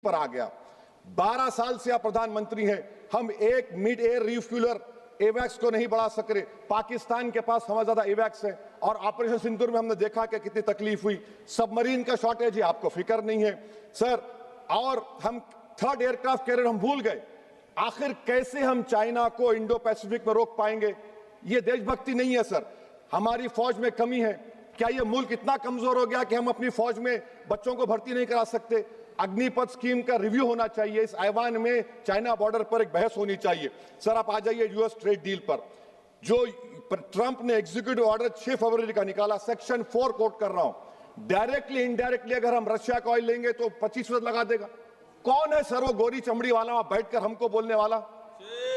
पर आ गया। 12 साल से आप प्रधानमंत्री हैं, हम एक मिड एयर रिफ्यूलर एवैक्स को नहीं बढ़ा सक रहे। पाकिस्तान के पास हमारे ज्यादा एवैक्स है, और ऑपरेशन सिंदूर में हमने देखा कि कितनी तकलीफ हुई। सबमरीन का शॉर्टेज है, आपको फिक्र नहीं है सर। और हम थर्ड एयरक्राफ्ट कैरियर हम भूल गए। आखिर कैसे हम चाइना को इंडो पैसिफिक में रोक पाएंगे? ये देशभक्ति नहीं है सर। हमारी फौज में कमी है। क्या ये मुल्क इतना कमजोर हो गया कि हम अपनी फौज में बच्चों को भर्ती नहीं करा सकते? अग्निपथ स्कीम का रिव्यू होना चाहिए। इस ऐवान में चाइना बॉर्डर पर एक बहस होनी चाहिए। सर आप आ जाइए यूएस ट्रेड डील पर। जो ट्रंप ने एग्जीक्यूटिव ऑर्डर 6 फरवरी का निकाला, सेक्शन 4 कोट कर रहा हूं, डायरेक्टली इनडायरेक्टली अगर हम रशिया का ऑयल लेंगे तो 25% लगा देगा। कौन है सर वो गोरी चमड़ी वाला वहां बैठकर हमको बोलने वाला?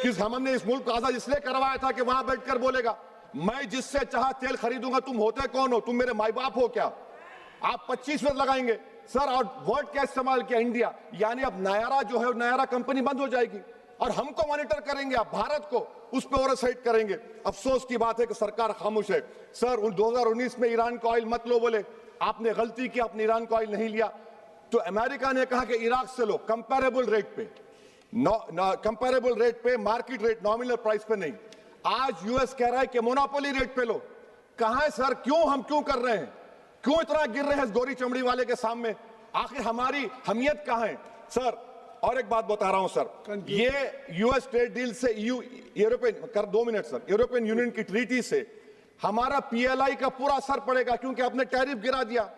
किस हमने इस मुल्क को आजाद इसलिए करवाया था कि वहां बैठकर बोलेगा मैं जिससे चाह तेल खरीदूंगा। तुम होते कौन हो? तुम मेरे माई बाप हो क्या? आप 25% लगाएंगे सर। और वर्ड क्या इस्तेमाल किया? इंडिया। यानी अब नयारा जो है, नयारा कंपनी बंद हो जाएगी और हमको मॉनिटर करेंगे आप, भारत को उस पर ओवरसाइट करेंगे। अफसोस की बात है कि सरकार खामोश है। सर 2019 में ईरान का ऑयल मत लो बोले, आपने गलती की, आपने ईरान का ऑयल नहीं लिया। तो अमेरिका ने कहा कि इराक से लो, कंपेरेबल रेट पे, कंपेरेबल रेट पे, मार्केट रेट, नॉमिनल प्राइस पे नहीं। आज यूएस कह रहा है कि मोनोपोली रेट पे लो। कहां है सर? हम क्यों कर रहे हैं? क्यों इतना गिर रहे हैं इस गोरी चमड़ी वाले के सामने? आखिर हमारी हमियत कहां है सर? और एक बात बता रहा हूं सर, ये यूएस ट्रेड डील से यूरोपियन कर 2 मिनट सर, यूरोपियन यूनियन की ट्रीटी से हमारा पीएलआई का पूरा असर पड़ेगा, क्योंकि आपने टैरिफ गिरा दिया।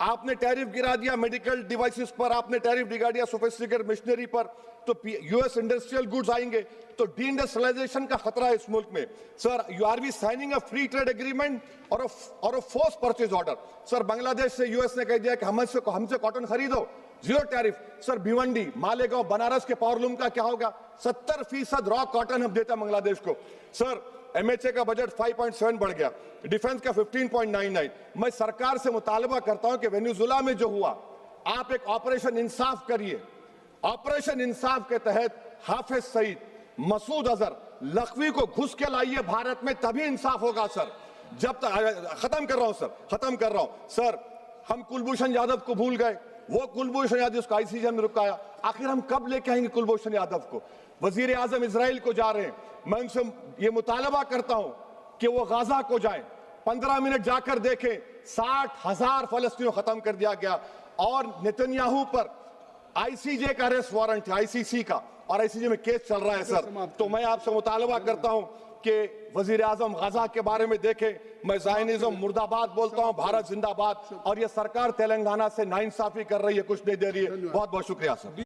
आपने टैरिफ गिरा दिया मेडिकल डिवाइसेस पर, आपने टैरिफ गिरा दिया सोफिस्टिकेटेड मशीनरी पर। तो यूएस इंडस्ट्रियल गुड्स आएंगे तो डी-इंडस्ट्रियलाइजेशन का खतरा है इस मुल्क में sir. You are we signing a free trade agreement और a force purchase order. Sir Bangladesh से यूएस ने कह दिया कि हमसे कॉटन खरीदो, 0 टैरिफ। सर भिवंडी, मालेगांव, बनारस के पावरलूम का क्या होगा? 70% रॉ कॉटन हम देते हैं बांग्लादेश को। सर एमएचए का बजट 5.7 बढ़ गया, डिफेंस का 15.99। मैं सरकार से मुतालबा करता हूं कि वेनेजुएला में जो हुआ, आप एक ऑपरेशन इंसाफ करिए। ऑपरेशन इंसाफ के तहत हाफिज सईद, मसूद अजहर, लखवी को घुस के लाइए भारत में, तभी इंसाफ होगा सर। जब तक खत्म कर रहा हूं सर, हम कुलभूषण यादव को भूल गए। वो कुलभूषण यादव उसको आईसीजे में रुकाया। आखिर हम कब लेके आएंगे कुलभूषण यादव को? वजीर आजम इजराइल को जा रहे हैं। मैं उनसे ये मुतालबा करता हूं कि वो गाजा को जाएं, 15 मिनट जाकर देखें। 60,000 फलस्तीनियों खत्म कर दिया गया। और नेतन्याहू पर आईसीजे का अरेस्ट वारंट है, आईसीसी का, और आईसीजे में केस चल रहा है सर। तो मैं आपसे मुतालबा करता हूं कि वजीर आजम गाजा के बारे में देखें। मैं ज़ायनिज़्म मुर्दाबाद बोलता हूं, भारत जिंदाबाद। और ये सरकार तेलंगाना से नाइंसाफी कर रही है, कुछ नहीं दे रही है। बहुत बहुत शुक्रिया सर।